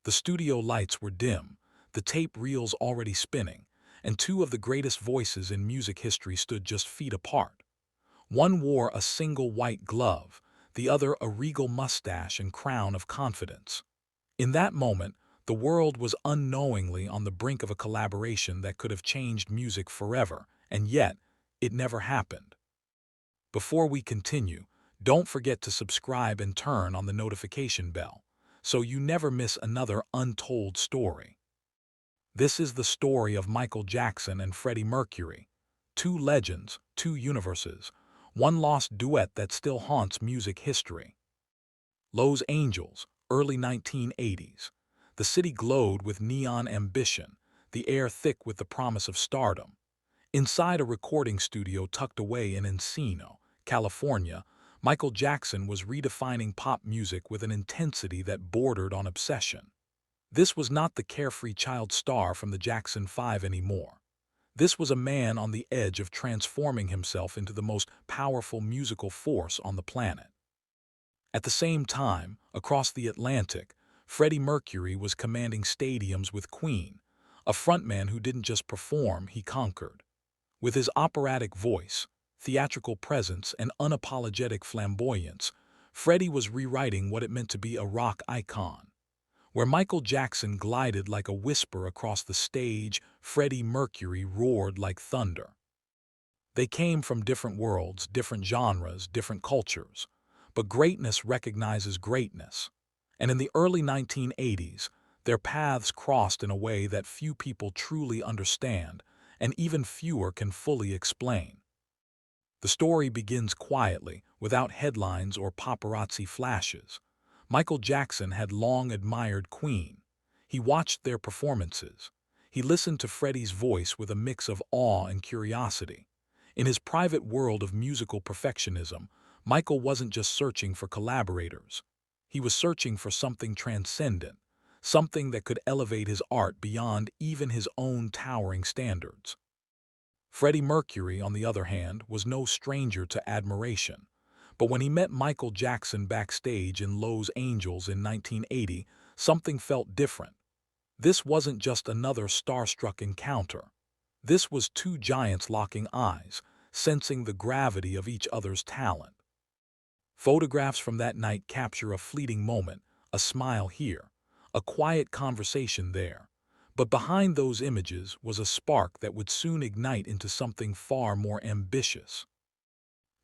The studio lights were dim, the tape reels already spinning, and two of the greatest voices in music history stood just feet apart. One wore a single white glove, the other a regal mustache and crown of confidence. In that moment, the world was unknowingly on the brink of a collaboration that could have changed music forever, and yet, it never happened. Before we continue, don't forget to subscribe and turn on the notification bell, so you never miss another untold story. This is the story of Michael Jackson and Freddie Mercury. Two legends, two universes, one lost duet that still haunts music history. Los Angeles, early 1980s. The city glowed with neon ambition, the air thick with the promise of stardom. Inside a recording studio tucked away in Encino, California, Michael Jackson was redefining pop music with an intensity that bordered on obsession. This was not the carefree child star from the Jackson 5 anymore. This was a man on the edge of transforming himself into the most powerful musical force on the planet. At the same time, across the Atlantic, Freddie Mercury was commanding stadiums with Queen, a frontman who didn't just perform, he conquered. With his operatic voice, theatrical presence, and unapologetic flamboyance, Freddie was rewriting what it meant to be a rock icon. Where Michael Jackson glided like a whisper across the stage, Freddie Mercury roared like thunder. They came from different worlds, different genres, different cultures. But greatness recognizes greatness. And in the early 1980s, their paths crossed in a way that few people truly understand, and even fewer can fully explain. The story begins quietly, without headlines or paparazzi flashes. Michael Jackson had long admired Queen. He watched their performances. He listened to Freddie's voice with a mix of awe and curiosity. In his private world of musical perfectionism, Michael wasn't just searching for collaborators. He was searching for something transcendent, something that could elevate his art beyond even his own towering standards. Freddie Mercury, on the other hand, was no stranger to admiration. But when he met Michael Jackson backstage in Los Angeles in 1980, something felt different. This wasn't just another starstruck encounter. This was two giants locking eyes, sensing the gravity of each other's talent. Photographs from that night capture a fleeting moment, a smile here, a quiet conversation there. But behind those images was a spark that would soon ignite into something far more ambitious.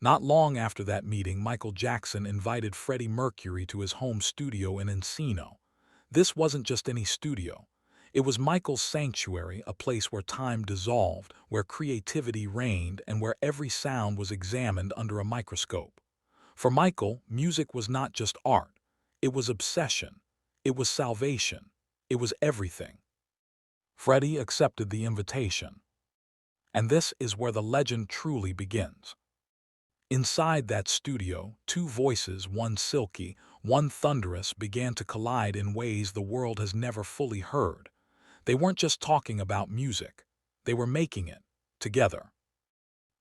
Not long after that meeting, Michael Jackson invited Freddie Mercury to his home studio in Encino. This wasn't just any studio. It was Michael's sanctuary, a place where time dissolved, where creativity reigned, and where every sound was examined under a microscope. For Michael, music was not just art. It was obsession. It was salvation. It was everything. Freddie accepted the invitation. And this is where the legend truly begins. Inside that studio, two voices, one silky, one thunderous, began to collide in ways the world has never fully heard. They weren't just talking about music. They were making it, together.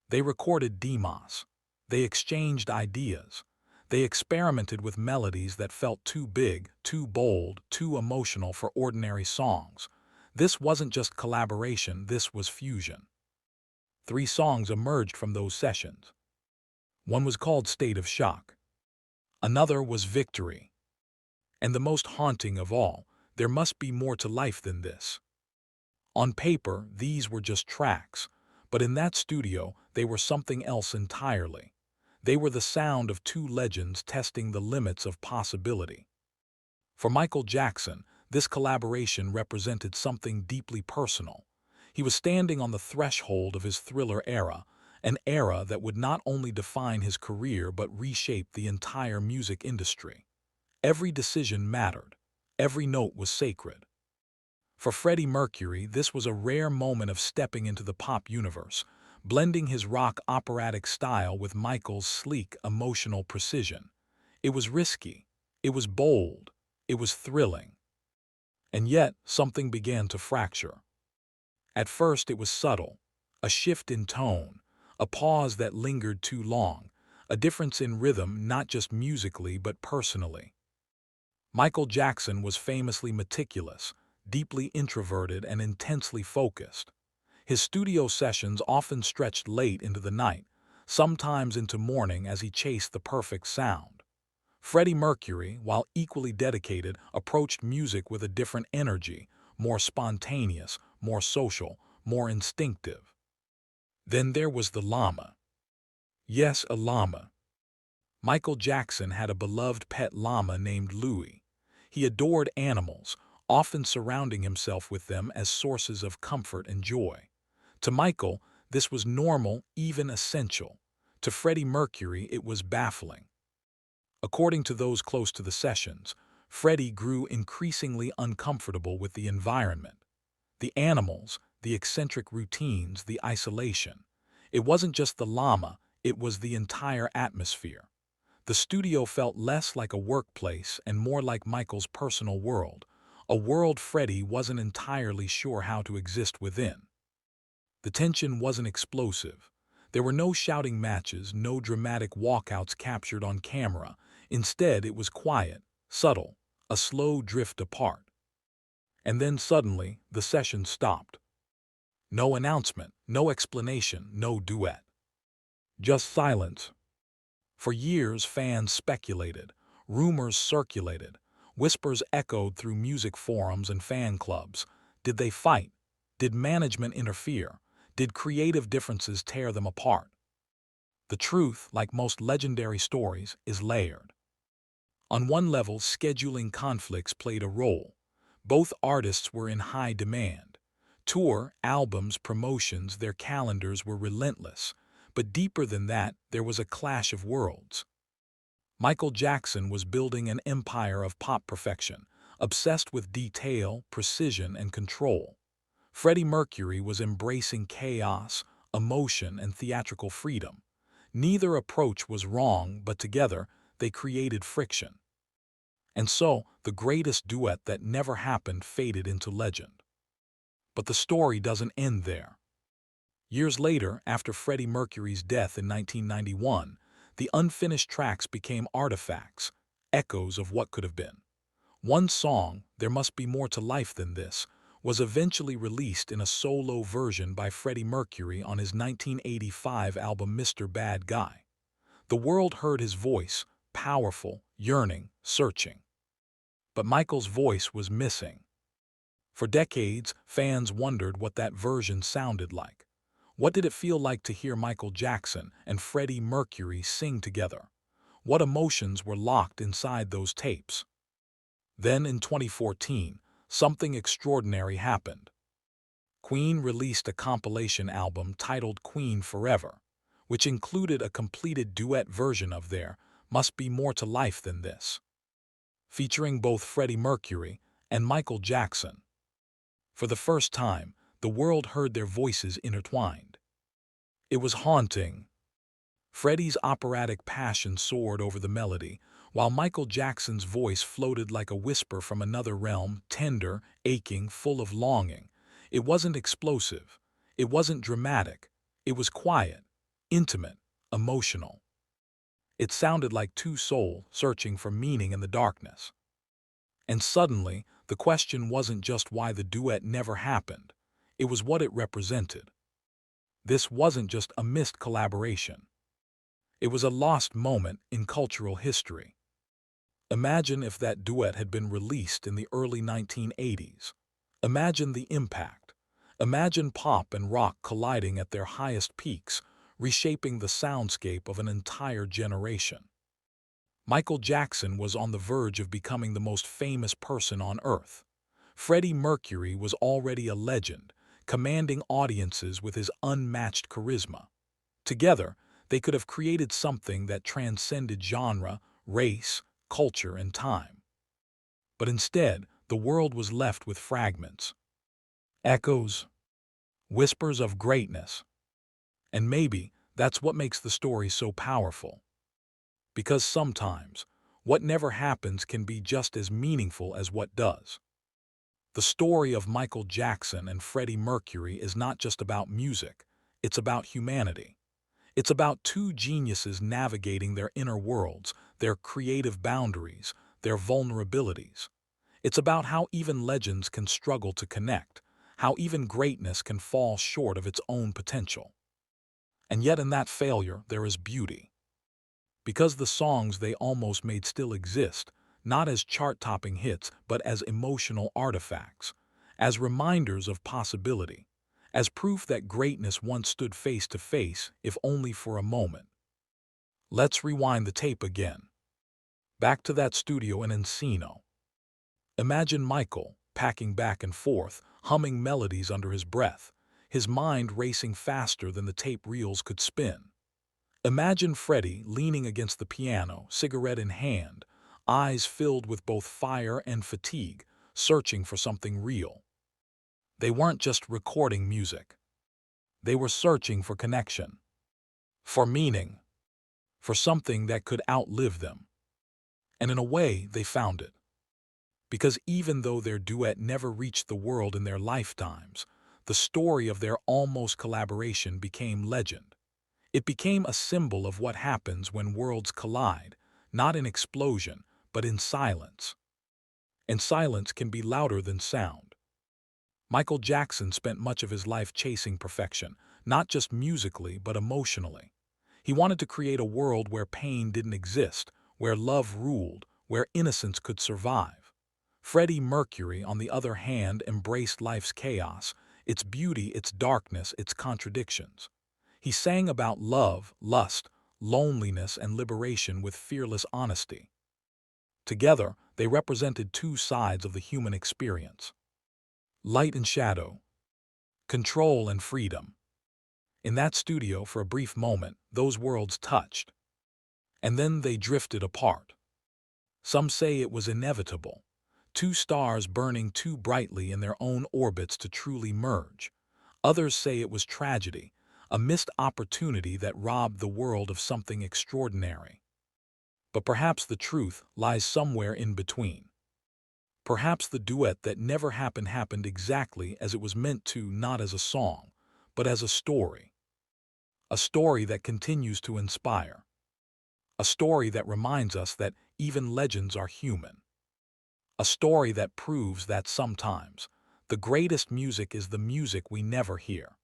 They recorded demos. They exchanged ideas. They experimented with melodies that felt too big, too bold, too emotional for ordinary songs. This wasn't just collaboration, this was fusion. 3 songs emerged from those sessions. One was called State of Shock. Another was Victory. And the most haunting of all, there must be more to life than this. On paper, these were just tracks, but in that studio, they were something else entirely. They were the sound of two legends testing the limits of possibility. For Michael Jackson, this collaboration represented something deeply personal. He was standing on the threshold of his Thriller era, an era that would not only define his career but reshape the entire music industry. Every decision mattered. Every note was sacred. For Freddie Mercury, this was a rare moment of stepping into the pop universe, blending his rock operatic style with Michael's sleek, emotional precision. It was risky. It was bold. It was thrilling. And yet, something began to fracture. At first, it was subtle. A shift in tone, a pause that lingered too long, a difference in rhythm not just musically but personally. Michael Jackson was famously meticulous, deeply introverted, and intensely focused. His studio sessions often stretched late into the night, sometimes into morning as he chased the perfect sound. Freddie Mercury, while equally dedicated, approached music with a different energy, more spontaneous, more social, more instinctive. Then there was the llama. Yes, a llama. Michael Jackson had a beloved pet llama named Louie. He adored animals, often surrounding himself with them as sources of comfort and joy. To Michael, this was normal, even essential. To Freddie Mercury, it was baffling. According to those close to the sessions, Freddie grew increasingly uncomfortable with the environment. The animals, the eccentric routines, the isolation. It wasn't just the llama, it was the entire atmosphere. The studio felt less like a workplace and more like Michael's personal world, a world Freddie wasn't entirely sure how to exist within. The tension wasn't explosive. There were no shouting matches, no dramatic walkouts captured on camera. Instead, it was quiet, subtle, a slow drift apart. And then suddenly, the session stopped. No announcement, no explanation, no duet. Just silence. For years, fans speculated, rumors circulated, whispers echoed through music forums and fan clubs. Did they fight? Did management interfere? Did creative differences tear them apart? The truth, like most legendary stories, is layered. On one level, scheduling conflicts played a role. Both artists were in high demand. Tour, albums, promotions, their calendars were relentless. But deeper than that, there was a clash of worlds. Michael Jackson was building an empire of pop perfection, obsessed with detail, precision, and control. Freddie Mercury was embracing chaos, emotion, and theatrical freedom. Neither approach was wrong, but together, they created friction. And so, the greatest duet that never happened faded into legend. But the story doesn't end there. Years later, after Freddie Mercury's death in 1991, the unfinished tracks became artifacts, echoes of what could have been. One song, There Must Be More to Life Than This, was eventually released in a solo version by Freddie Mercury on his 1985 album Mr. Bad Guy. The world heard his voice, powerful, yearning, searching. But Michael's voice was missing. For decades, fans wondered what that version sounded like. What did it feel like to hear Michael Jackson and Freddie Mercury sing together? What emotions were locked inside those tapes? Then in 2014, something extraordinary happened. Queen released a compilation album titled Queen Forever, which included a completed duet version of There Must Be More to Life Than This, featuring both Freddie Mercury and Michael Jackson. For the first time, the world heard their voices intertwined. It was haunting. Freddie's operatic passion soared over the melody, while Michael Jackson's voice floated like a whisper from another realm, tender, aching, full of longing. It wasn't explosive. It wasn't dramatic. It was quiet, intimate, emotional. It sounded like two souls searching for meaning in the darkness. And suddenly, the question wasn't just why the duet never happened. It was what it represented. This wasn't just a missed collaboration. It was a lost moment in cultural history. Imagine if that duet had been released in the early 1980s. Imagine the impact. Imagine pop and rock colliding at their highest peaks, reshaping the soundscape of an entire generation. Michael Jackson was on the verge of becoming the most famous person on Earth. Freddie Mercury was already a legend, commanding audiences with his unmatched charisma. Together, they could have created something that transcended genre, race, culture, and time. But instead, the world was left with fragments, echoes, whispers of greatness. And maybe that's what makes the story so powerful. Because sometimes, what never happens can be just as meaningful as what does. The story of Michael Jackson and Freddie Mercury is not just about music, it's about humanity. It's about two geniuses navigating their inner worlds, their creative boundaries, their vulnerabilities. It's about how even legends can struggle to connect, how even greatness can fall short of its own potential. And yet in that failure, there is beauty. Because the songs they almost made still exist, not as chart-topping hits, but as emotional artifacts, as reminders of possibility, as proof that greatness once stood face to face, if only for a moment. Let's rewind the tape again. Back to that studio in Encino. Imagine Michael, packing back and forth, humming melodies under his breath, his mind racing faster than the tape reels could spin. Imagine Freddie leaning against the piano, cigarette in hand, eyes filled with both fire and fatigue, searching for something real. They weren't just recording music. They were searching for connection, for meaning, for something that could outlive them. And in a way, they found it. Because even though their duet never reached the world in their lifetimes, the story of their almost collaboration became legend. It became a symbol of what happens when worlds collide, not in explosion, but in silence. And silence can be louder than sound. Michael Jackson spent much of his life chasing perfection, not just musically, but emotionally. He wanted to create a world where pain didn't exist, where love ruled, where innocence could survive. Freddie Mercury, on the other hand, embraced life's chaos, its beauty, its darkness, its contradictions. He sang about love, lust, loneliness, and liberation with fearless honesty. Together, they represented two sides of the human experience: light and shadow, control and freedom. In that studio, for a brief moment, those worlds touched. And then they drifted apart. Some say it was inevitable, two stars burning too brightly in their own orbits to truly merge. Others say it was tragedy, a missed opportunity that robbed the world of something extraordinary. But perhaps the truth lies somewhere in between. Perhaps the duet that never happened exactly as it was meant to, not as a song, but as a story. A story that continues to inspire. A story that reminds us that even legends are human. A story that proves that sometimes the greatest music is the music we never hear.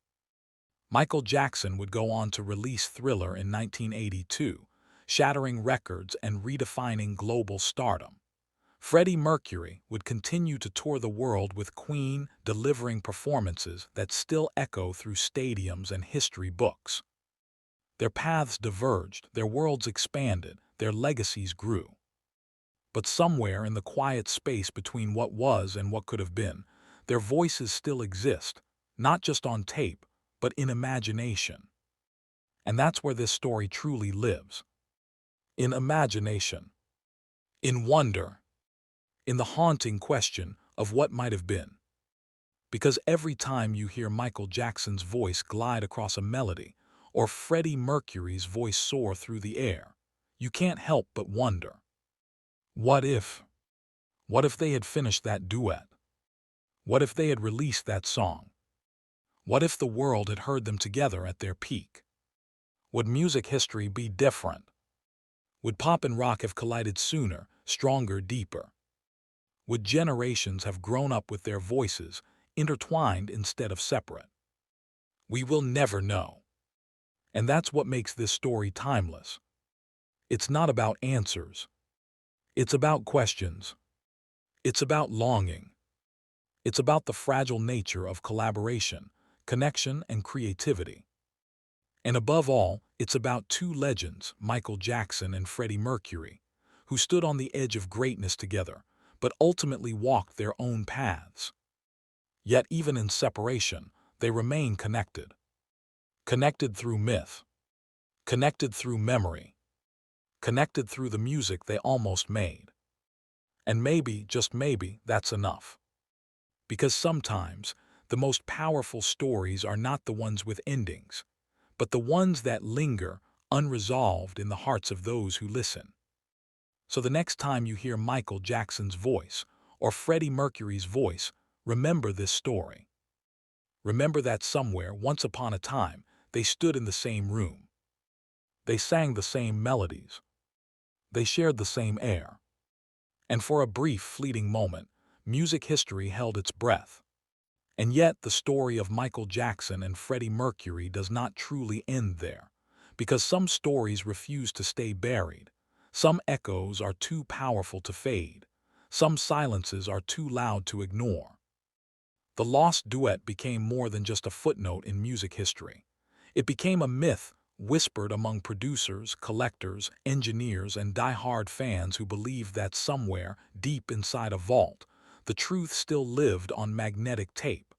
Michael Jackson would go on to release Thriller in 1982, shattering records and redefining global stardom. Freddie Mercury would continue to tour the world with Queen, delivering performances that still echo through stadiums and history books. Their paths diverged, their worlds expanded, their legacies grew. But somewhere in the quiet space between what was and what could have been, their voices still exist, not just on tape, but in imagination. And that's where this story truly lives. In imagination. In wonder. In the haunting question of what might have been. Because every time you hear Michael Jackson's voice glide across a melody, or Freddie Mercury's voice soar through the air, you can't help but wonder. What if? What if they had finished that duet? What if they had released that song? What if the world had heard them together at their peak? Would music history be different? Would pop and rock have collided sooner, stronger, deeper? Would generations have grown up with their voices intertwined instead of separate? We will never know. And that's what makes this story timeless. It's not about answers. It's about questions. It's about longing. It's about the fragile nature of collaboration, connection, and creativity. And above all, it's about two legends, Michael Jackson and Freddie Mercury, who stood on the edge of greatness together, but ultimately walked their own paths. Yet even in separation, they remain connected. Connected through myth. Connected through memory. Connected through the music they almost made. And maybe, just maybe, that's enough. Because sometimes, the most powerful stories are not the ones with endings, but the ones that linger, unresolved in the hearts of those who listen. So the next time you hear Michael Jackson's voice, or Freddie Mercury's voice, remember this story. Remember that somewhere, once upon a time, they stood in the same room. They sang the same melodies. They shared the same air. And for a brief, fleeting moment, music history held its breath. And yet, the story of Michael Jackson and Freddie Mercury does not truly end there, because some stories refuse to stay buried. Some echoes are too powerful to fade. Some silences are too loud to ignore. The lost duet became more than just a footnote in music history. It became a myth whispered among producers, collectors, engineers, and die-hard fans who believed that somewhere, deep inside a vault, the truth still lived on magnetic tape.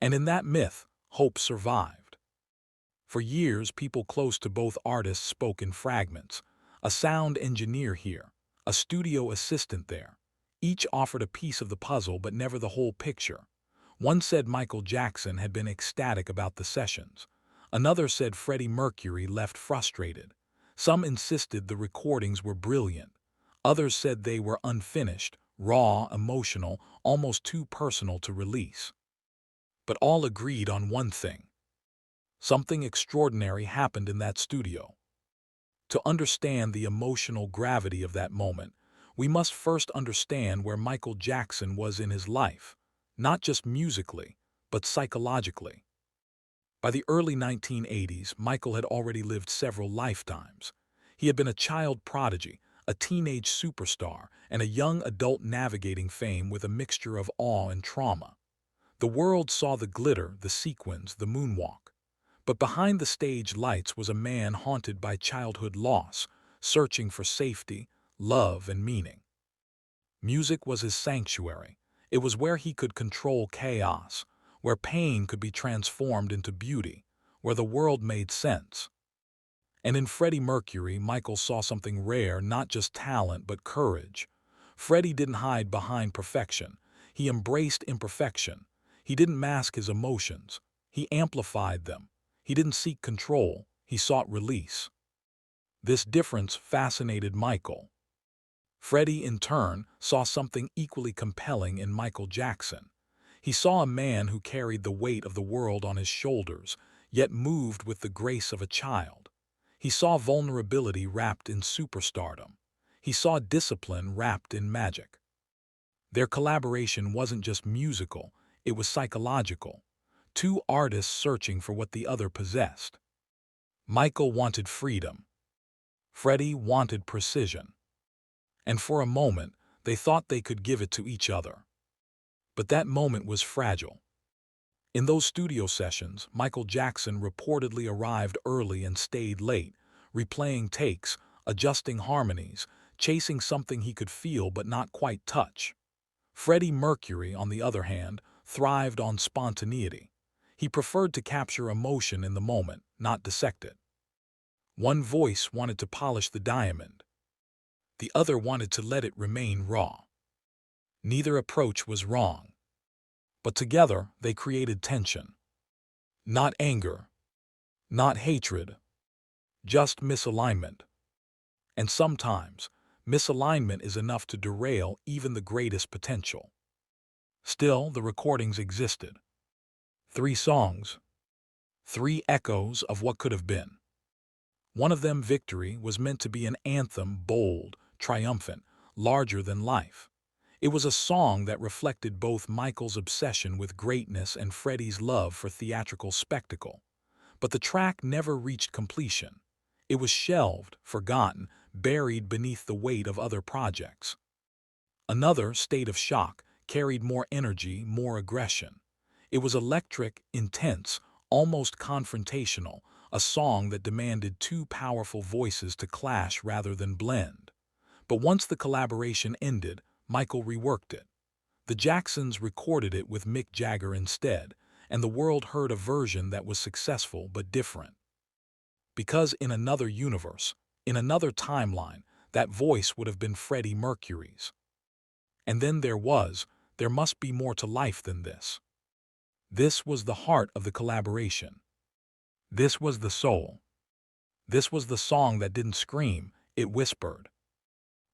And in that myth, hope survived. For years, people close to both artists spoke in fragments. A sound engineer here, a studio assistant there. Each offered a piece of the puzzle but never the whole picture. One said Michael Jackson had been ecstatic about the sessions. Another said Freddie Mercury left frustrated. Some insisted the recordings were brilliant. Others said they were unfinished, raw, emotional, almost too personal to release. But all agreed on one thing. Something extraordinary happened in that studio. To understand the emotional gravity of that moment, we must first understand where Michael Jackson was in his life, not just musically, but psychologically. By the early 1980s, Michael had already lived several lifetimes. He had been a child prodigy, a teenage superstar, and a young adult navigating fame with a mixture of awe and trauma. The world saw the glitter, the sequins, the moonwalk. But behind the stage lights was a man haunted by childhood loss, searching for safety, love, and meaning. Music was his sanctuary. It was where he could control chaos, where pain could be transformed into beauty, where the world made sense. And in Freddie Mercury, Michael saw something rare, not just talent, but courage. Freddie didn't hide behind perfection. He embraced imperfection. He didn't mask his emotions. He amplified them. He didn't seek control. He sought release. This difference fascinated Michael. Freddie, in turn, saw something equally compelling in Michael Jackson. He saw a man who carried the weight of the world on his shoulders, yet moved with the grace of a child. He saw vulnerability wrapped in superstardom. He saw discipline wrapped in magic. Their collaboration wasn't just musical, it was psychological. Two artists searching for what the other possessed. Michael wanted freedom. Freddie wanted precision. And for a moment, they thought they could give it to each other. But that moment was fragile. In those studio sessions, Michael Jackson reportedly arrived early and stayed late, replaying takes, adjusting harmonies, chasing something he could feel but not quite touch. Freddie Mercury, on the other hand, thrived on spontaneity. He preferred to capture emotion in the moment, not dissect it. One voice wanted to polish the diamond. The other wanted to let it remain raw. Neither approach was wrong. But together, they created tension. Not anger, not hatred, just misalignment. And sometimes, misalignment is enough to derail even the greatest potential. Still, the recordings existed. 3 songs, 3 echoes of what could have been. One of them, Victory, was meant to be an anthem, bold, triumphant, larger than life. It was a song that reflected both Michael's obsession with greatness and Freddie's love for theatrical spectacle. But the track never reached completion. It was shelved, forgotten, buried beneath the weight of other projects. Another, State of Shock, carried more energy, more aggression. It was electric, intense, almost confrontational, a song that demanded 2 powerful voices to clash rather than blend. But once the collaboration ended, Michael reworked it. The Jacksons recorded it with Mick Jagger instead, and the world heard a version that was successful but different. Because in another universe, in another timeline, that voice would have been Freddie Mercury's. And then there must be more to life than this. This was the heart of the collaboration. This was the soul. This was the song that didn't scream, it whispered.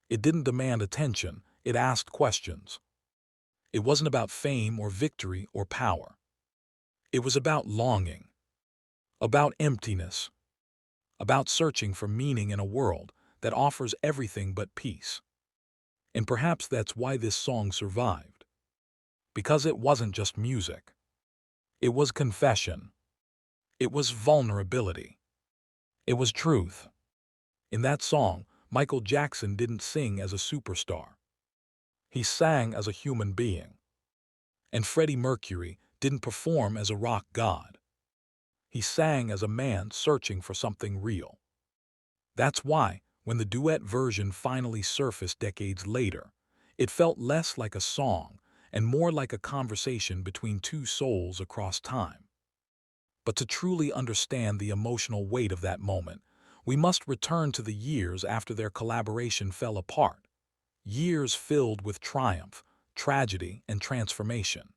It didn't demand attention, it asked questions. It wasn't about fame or victory or power. It was about longing, about emptiness, about searching for meaning in a world that offers everything but peace. And perhaps that's why this song survived. Because it wasn't just music. It was confession. It was vulnerability. It was truth. In that song, Michael Jackson didn't sing as a superstar. He sang as a human being. And Freddie Mercury didn't perform as a rock god. He sang as a man searching for something real. That's why, when the duet version finally surfaced decades later, it felt less like a song and more like a conversation between two souls across time. But to truly understand the emotional weight of that moment, we must return to the years after their collaboration fell apart. Years filled with triumph, tragedy, and transformation.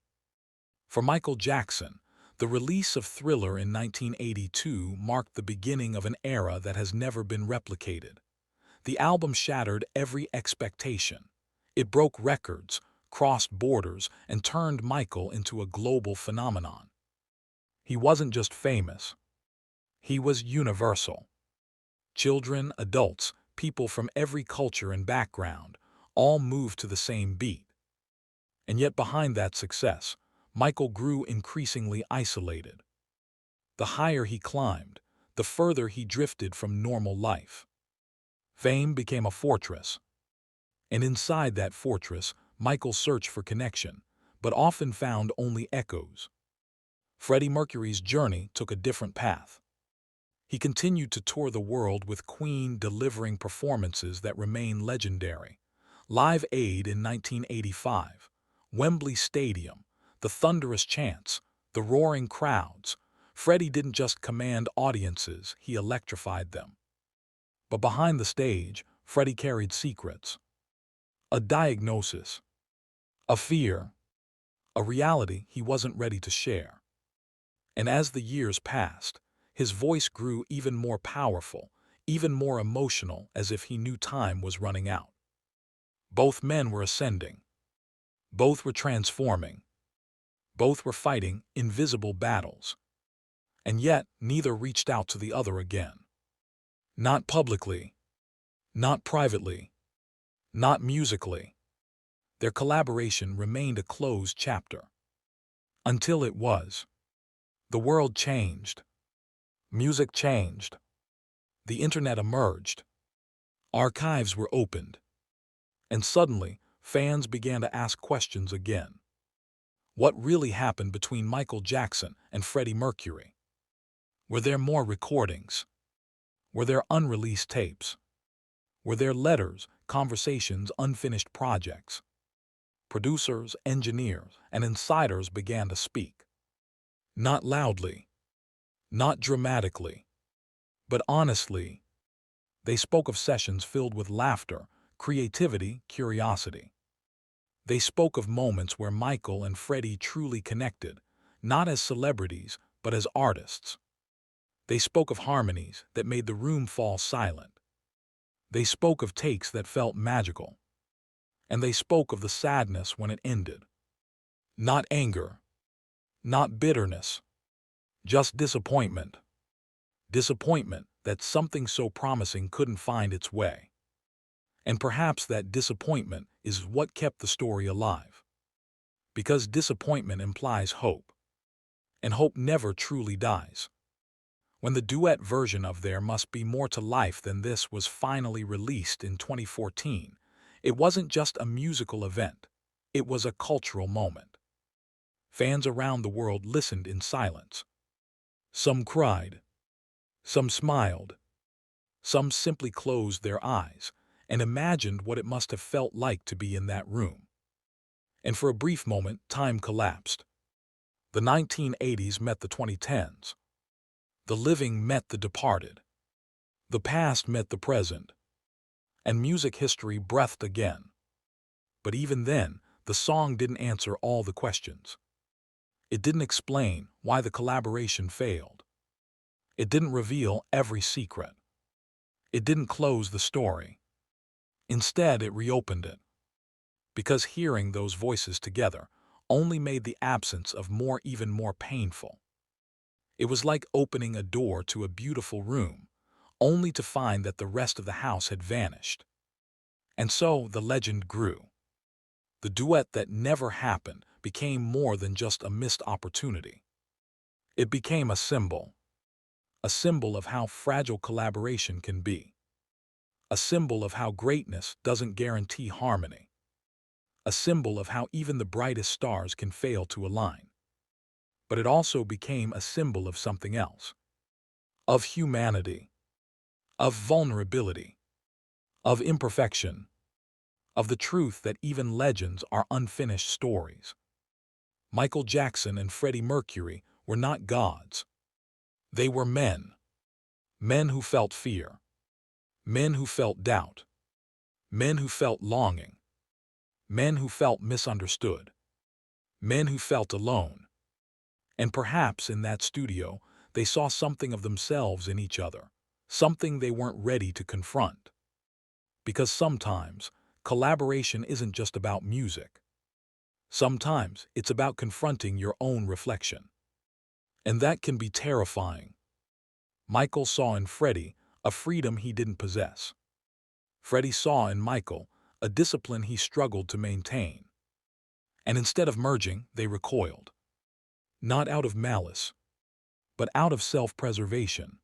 For Michael Jackson, the release of Thriller in 1982 marked the beginning of an era that has never been replicated. The album shattered every expectation. It broke records, crossed borders, and turned Michael into a global phenomenon. He wasn't just famous. He was universal. Children, adults, people from every culture and background, all moved to the same beat. And yet behind that success, Michael grew increasingly isolated. The higher he climbed, the further he drifted from normal life. Fame became a fortress. And inside that fortress, Michael searched for connection, but often found only echoes. Freddie Mercury's journey took a different path. He continued to tour the world with Queen delivering performances that remain legendary. Live Aid in 1985, Wembley Stadium, the thunderous chants, the roaring crowds. Freddie didn't just command audiences, he electrified them. But behind the stage, Freddie carried secrets. A diagnosis, a fear, a reality he wasn't ready to share. And as the years passed, his voice grew even more powerful, even more emotional, as if he knew time was running out. Both men were ascending. Both were transforming. Both were fighting invisible battles. And yet, neither reached out to the other again. Not publicly. Not privately. Not musically. Their collaboration remained a closed chapter. Until it was. The world changed. Music changed. The internet emerged. Archives were opened. And suddenly, fans began to ask questions again. What really happened between Michael Jackson and Freddie Mercury? Were there more recordings? Were there unreleased tapes? Were there letters, conversations, unfinished projects? Producers, engineers, and insiders began to speak. Not loudly, not dramatically, but honestly. They spoke of sessions filled with laughter, creativity, curiosity. They spoke of moments where Michael and Freddie truly connected, not as celebrities, but as artists. They spoke of harmonies that made the room fall silent. They spoke of takes that felt magical. And they spoke of the sadness when it ended. Not anger, not bitterness, just disappointment. Disappointment that something so promising couldn't find its way. And perhaps that disappointment is what kept the story alive. Because disappointment implies hope. And hope never truly dies. When the duet version of There Must Be More to Life Than This was finally released in 2014, it wasn't just a musical event. It was a cultural moment. Fans around the world listened in silence. Some cried. Some smiled. Some simply closed their eyes and imagined what it must have felt like to be in that room. And for a brief moment, time collapsed. The 1980s met the 2010s. The living met the departed. The past met the present. And music history breathed again. But even then, the song didn't answer all the questions. It didn't explain why the collaboration failed. It didn't reveal every secret. It didn't close the story. Instead, it reopened it. Because hearing those voices together only made the absence of more even more painful. It was like opening a door to a beautiful room, only to find that the rest of the house had vanished. And so the legend grew. The duet that never happened became more than just a missed opportunity. It became a symbol of how fragile collaboration can be, a symbol of how greatness doesn't guarantee harmony, a symbol of how even the brightest stars can fail to align. But it also became a symbol of something else, of humanity, of vulnerability, of imperfection, of the truth that even legends are unfinished stories. Michael Jackson and Freddie Mercury were not gods. They were men. Men who felt fear. Men who felt doubt. Men who felt longing. Men who felt misunderstood. Men who felt alone. And perhaps in that studio, they saw something of themselves in each other, something they weren't ready to confront. Because sometimes, collaboration isn't just about music. Sometimes it's about confronting your own reflection. And that can be terrifying. Michael saw in Freddie a freedom he didn't possess. Freddie saw in Michael a discipline he struggled to maintain. And instead of merging, they recoiled. Not out of malice, but out of self-preservation.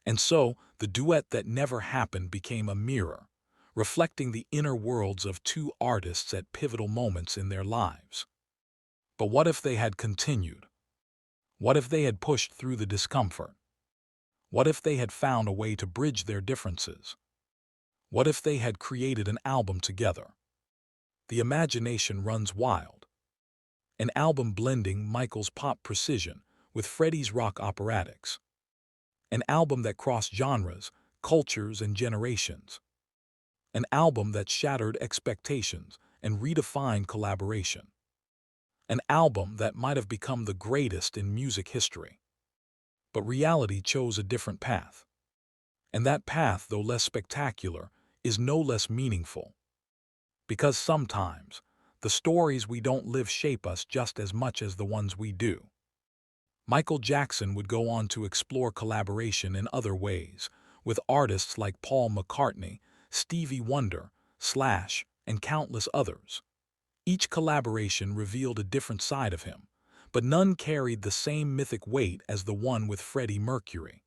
And so, the duet that never happened became a mirror, reflecting the inner worlds of two artists at pivotal moments in their lives. But what if they had continued? What if they had pushed through the discomfort? What if they had found a way to bridge their differences? What if they had created an album together? The imagination runs wild. An album blending Michael's pop precision with Freddie's rock operatics. An album that crossed genres, cultures, and generations. An album that shattered expectations and redefined collaboration. An album that might have become the greatest in music history. But reality chose a different path. And that path, though less spectacular, is no less meaningful. Because sometimes, the stories we don't live shape us just as much as the ones we do. Michael Jackson would go on to explore collaboration in other ways, with artists like Paul McCartney, Stevie Wonder, Slash, and countless others. Each collaboration revealed a different side of him, but none carried the same mythic weight as the one with Freddie Mercury.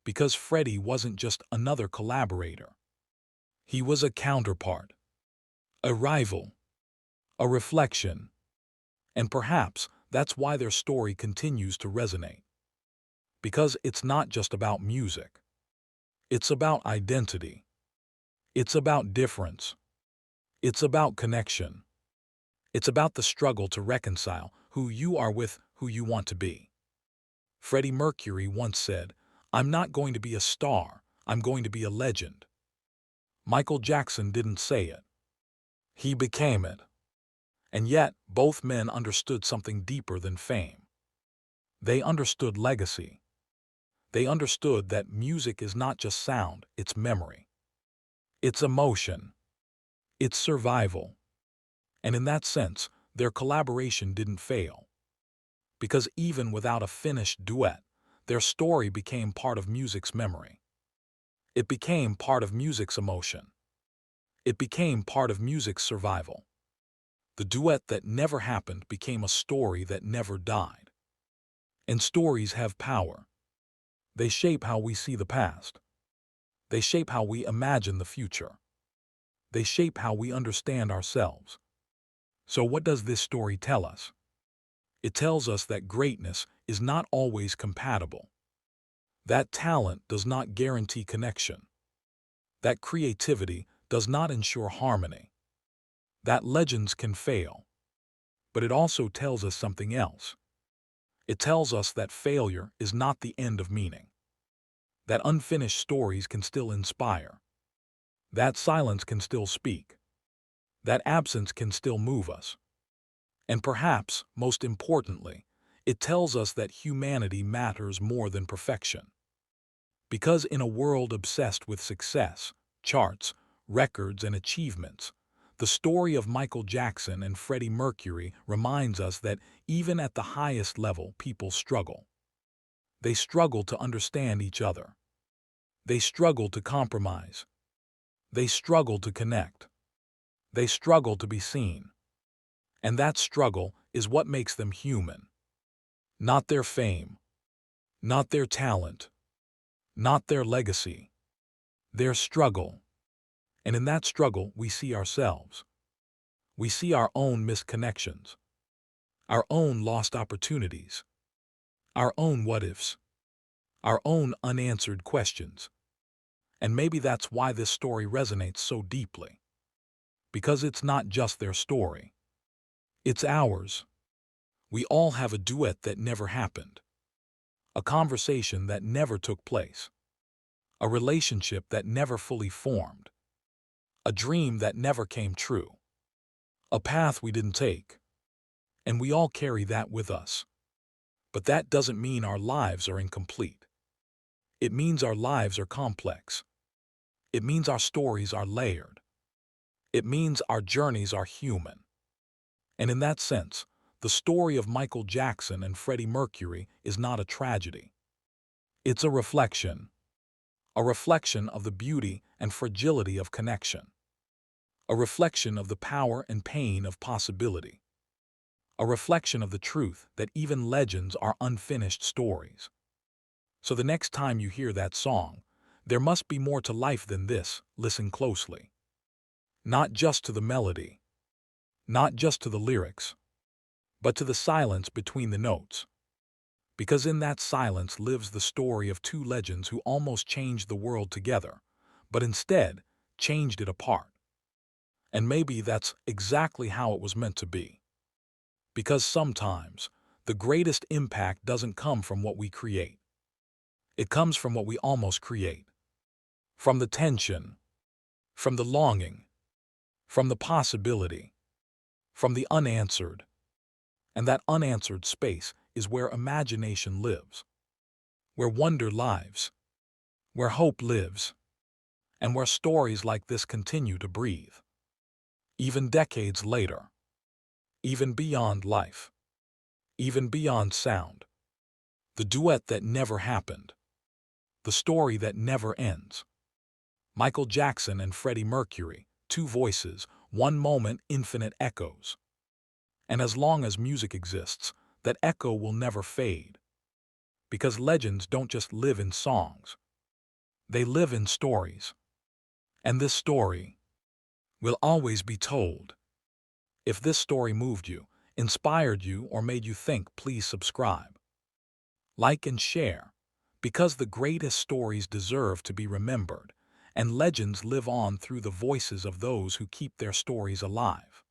Because Freddie wasn't just another collaborator. He was a counterpart, a rival, a reflection. And perhaps that's why their story continues to resonate. Because it's not just about music. It's about identity. It's about difference. It's about connection. It's about the struggle to reconcile who you are with who you want to be. Freddie Mercury once said, "I'm not going to be a star, I'm going to be a legend." Michael Jackson didn't say it. He became it. And yet, both men understood something deeper than fame. They understood legacy. They understood that music is not just sound, it's memory. It's emotion. It's survival. And in that sense, their collaboration didn't fail. Because even without a finished duet, their story became part of music's memory. It became part of music's emotion. It became part of music's survival. The duet that never happened became a story that never died. And stories have power. They shape how we see the past. They shape how we imagine the future. They shape how we understand ourselves. So what does this story tell us? It tells us that greatness is not always compatible. That talent does not guarantee connection. That creativity does not ensure harmony. That legends can fail. But it also tells us something else. It tells us that failure is not the end of meaning. That unfinished stories can still inspire. That silence can still speak. That absence can still move us. And perhaps, most importantly, it tells us that humanity matters more than perfection. Because in a world obsessed with success, charts, records, and achievements, the story of Michael Jackson and Freddie Mercury reminds us that even at the highest level, people struggle. They struggle to understand each other. They struggle to compromise. They struggle to connect. They struggle to be seen. And that struggle is what makes them human. Not their fame, not their talent, not their legacy. Their struggle. And in that struggle, we see ourselves. We see our own missed connections, our own lost opportunities, our own what-ifs, our own unanswered questions. And maybe that's why this story resonates so deeply. Because it's not just their story. It's ours. We all have a duet that never happened. A conversation that never took place. A relationship that never fully formed. A dream that never came true. A path we didn't take. And we all carry that with us. But that doesn't mean our lives are incomplete. It means our lives are complex. It means our stories are layered. It means our journeys are human. And in that sense, the story of Michael Jackson and Freddie Mercury is not a tragedy. It's a reflection of the beauty and fragility of connection, a reflection of the power and pain of possibility, a reflection of the truth that even legends are unfinished stories. So the next time you hear that song, there must be more to life than this. Listen closely. Not just to the melody, not just to the lyrics, but to the silence between the notes. Because in that silence lives the story of two legends who almost changed the world together, but instead changed it apart. And maybe that's exactly how it was meant to be. Because sometimes the greatest impact doesn't come from what we create. It comes from what we almost create. From the tension, from the longing, from the possibility, from the unanswered. And that unanswered space is where imagination lives, where wonder lives, where hope lives, and where stories like this continue to breathe. Even decades later, even beyond life, even beyond sound. The duet that never happened, the story that never ends. Michael Jackson and Freddie Mercury, two voices, one moment, infinite echoes. And as long as music exists, that echo will never fade. Because legends don't just live in songs. They live in stories. And this story will always be told. If this story moved you, inspired you, or made you think, please subscribe. Like and share. Because the greatest stories deserve to be remembered, and legends live on through the voices of those who keep their stories alive.